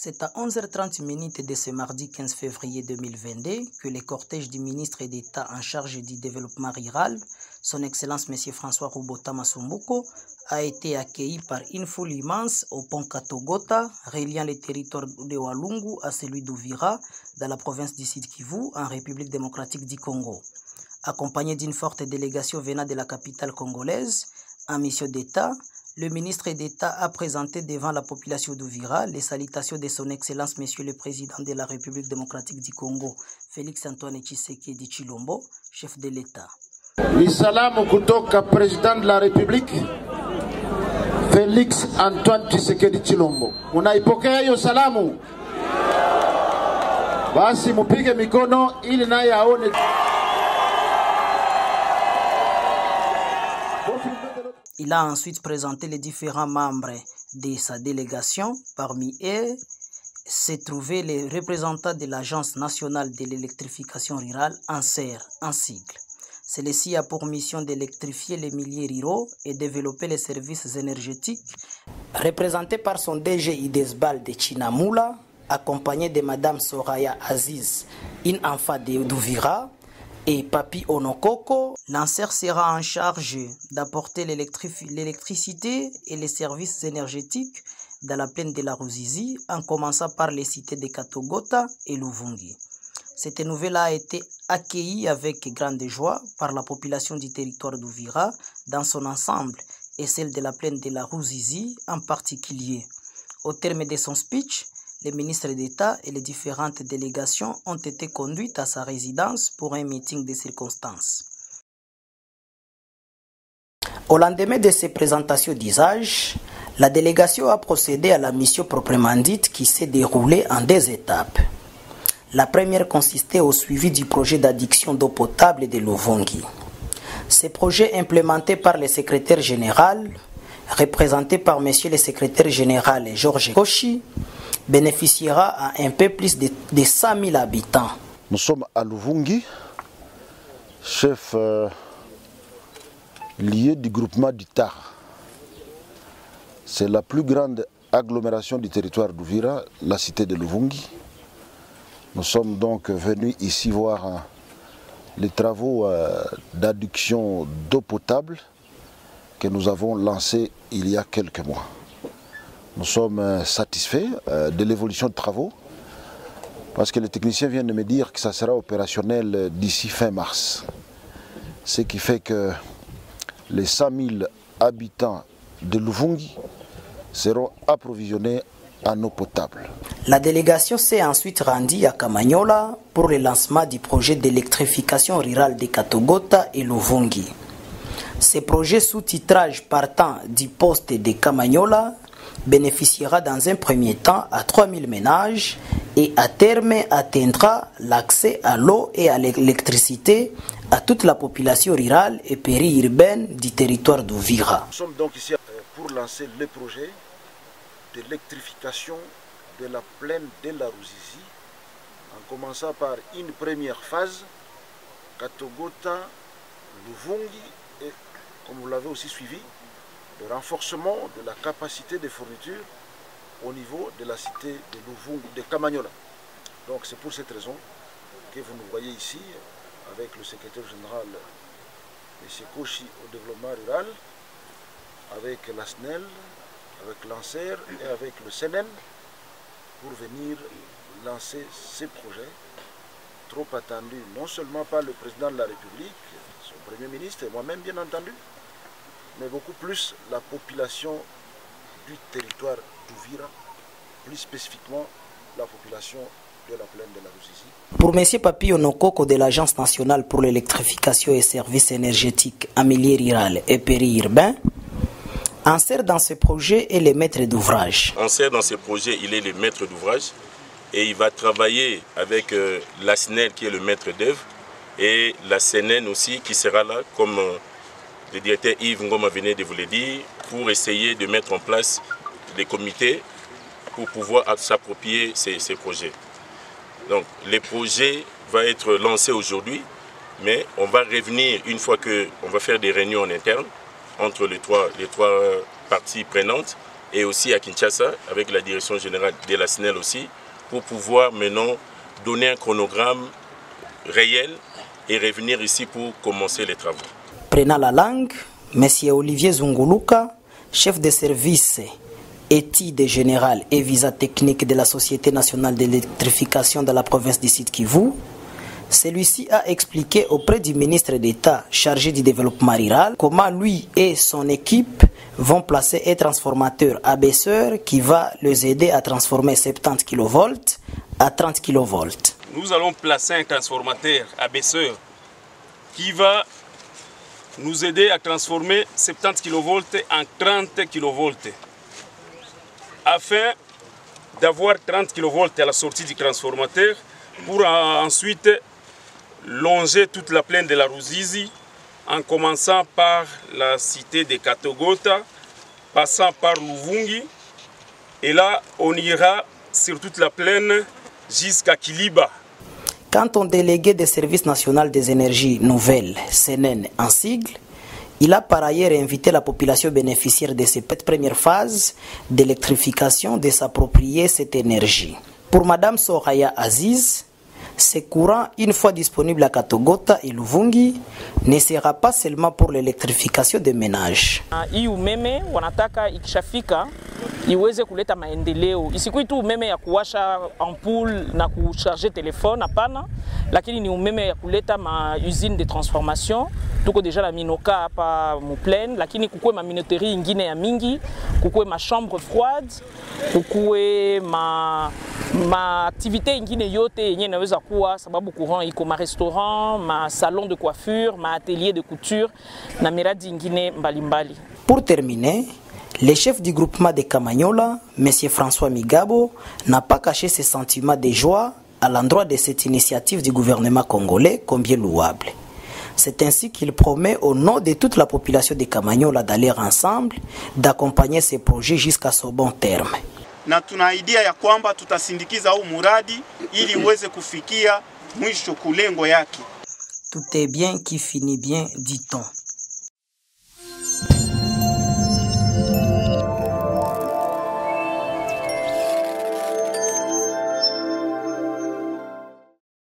C'est à 11h30 de ce mardi 15 février 2022 que le cortège du ministre d'État en charge du développement rural, son Excellence M. François Robota Masumbuko, a été accueilli par une foule immense au pont Katogota, reliant le territoire de Walungu à celui d'Uvira, dans la province du Sud Kivu, en République démocratique du Congo. Accompagné d'une forte délégation venant de la capitale congolaise, en mission d'État, le ministre d'État a présenté devant la population d'Uvira les salutations de son Excellence Monsieur le Président de la République démocratique du Congo, Félix Antoine Tshisekedi Tshilombo, chef de l'État. Salamu kutoka Président de la République, Félix Antoine Tshisekedi Tshilombo. Unaipokea hiyo salamu? Basi mupige mikono ili naye aone. Il a ensuite présenté les différents membres de sa délégation. Parmi eux se trouvaient les représentants de l'Agence nationale de l'électrification rurale, ANSER, en sigle. Celle-ci a pour mission d'électrifier les milieux ruraux et développer les services énergétiques. Représenté par son DG Idesbal de Chinamula, accompagné de Madame Soraya Aziz, une enfant d'Uvira, et Papi Onokoko, l'ANSER sera en charge d'apporter l'électricité et les services énergétiques dans la plaine de la Ruzizi, en commençant par les cités de Katogota et Luvungi. Cette nouvelle a été accueillie avec grande joie par la population du territoire d'Uvira dans son ensemble et celle de la plaine de la Ruzizi en particulier. Au terme de son speech, les ministres d'État et les différentes délégations ont été conduites à sa résidence pour un meeting de circonstances. Au lendemain de ces présentations d'usage, la délégation a procédé à la mission proprement dite qui s'est déroulée en 2 étapes. La première consistait au suivi du projet d'adduction d'eau potable de Luvungi. Ce projet implémenté par le secrétaire général, représenté par M. le secrétaire général Georges Koshi, bénéficiera à un peu plus de 100 000 habitants. Nous sommes à Luvungi, chef lié du groupement d'Itar. C'est la plus grande agglomération du territoire d'Uvira, la cité de Luvungi. Nous sommes donc venus ici voir les travaux d'adduction d'eau potable que nous avons lancés il y a quelques mois. Nous sommes satisfaits de l'évolution de travaux parce que les techniciens viennent de me dire que ça sera opérationnel d'ici fin mars. Ce qui fait que les 100 000 habitants de Luvungi seront approvisionnés en eau potable. La délégation s'est ensuite rendue à Kamanyola pour le lancement du projet d'électrification rurale de Katogota et Luvungi. Ce projet sous-titrage partant du poste de Kamanyola bénéficiera dans un premier temps à 3000 ménages et à terme atteindra l'accès à l'eau et à l'électricité à toute la population rurale et périurbaine du territoire d'Uvira. Nous sommes donc ici pour lancer le projet d'électrification de la plaine de la Ruzizi, en commençant par une première phase, Katogota, Luvungi et, comme vous l'avez aussi suivi, le renforcement de la capacité de fourniture au niveau de la cité de Luvungi, de Kamanyola. Donc c'est pour cette raison que vous nous voyez ici avec le secrétaire général M. Koshi au développement rural, avec la SNEL, avec l'ANSER et avec le CNM pour venir lancer ces projets trop attendus, non seulement par le président de la République, son premier ministre et moi-même bien entendu, mais beaucoup plus la population du territoire d'Uvira, plus spécifiquement la population de la plaine de la Ruzizi. Pour M. Papi Onokoko de l'Agence nationale pour l'électrification et services énergétiques en milieu rural et périurbain, ANSER dans ce projet est le maître d'ouvrage. ANSER dans ce projet, il est le maître d'ouvrage et il va travailler avec la SNEL qui est le maître d'œuvre et la CNN aussi qui sera là comme le directeur Yves Ngoma venait de vous le dire, pour essayer de mettre en place des comités pour pouvoir s'approprier ces projets. Donc le projet va être lancé aujourd'hui, mais on va revenir une fois qu'on va faire des réunions en interne entre les trois parties prenantes et aussi à Kinshasa, avec la direction générale de la SNEL aussi, pour pouvoir maintenant donner un chronogramme réel et revenir ici pour commencer les travaux. Prenant la langue, M. Olivier Zunguluka, chef de service études générales et visa technique de la Société nationale d'électrification de la province du Sud Kivu, celui-ci a expliqué auprès du ministre d'État chargé du développement rural comment lui et son équipe vont placer un transformateur abaisseur qui va les aider à transformer 70 kV à 30 kV. Nous allons placer un transformateur abaisseur qui va nous aider à transformer 70 kV en 30 kV. Afin d'avoir 30 kV à la sortie du transformateur pour ensuite longer toute la plaine de la Ruzizi en commençant par la cité de Katogota, passant par Luvungi, et là on ira sur toute la plaine jusqu'à Kiliba. Quant au délégué des services nationaux des énergies nouvelles, SNEN en sigle, il a par ailleurs invité la population bénéficiaire de cette première phase d'électrification de s'approprier cette énergie. Pour Madame Soraya Aziz, ce courant, une fois disponible à Katogota et Luvungi, ne sera pas seulement pour l'électrification des ménages. Hii umeme wanataka ikishafika iweze kuleta maendeleo. Isikui tu umeme ya kuwasha ampoule na kucharger telefone hapana, lakini ni umeme ya kuleta ma usine de transformation. Tuko deja na minoka hapa muplaine, lakini kukue ma minoterie ingine ya mingi, kukue ma chambre froide, kukue ma activité ingine yote yenye inaweza kuwa sababu courant iko ma restaurant, ma salon de coiffure, ma atelier de couture na miradi ingine mbalimbali. Pour terminer, le chef du groupement de Kamanyola, M. François Migabo, n'a pas caché ses sentiments de joie à l'endroit de cette initiative du gouvernement congolais combien louable. C'est ainsi qu'il promet au nom de toute la population de Kamanyola d'aller ensemble, d'accompagner ces projets jusqu'à son bon terme. Na tunaidia ya kwamba tutasindikiza huu muradi ili uweze kufikia mwisho kulengo yake. Tout est bien qui finit bien, dit-on.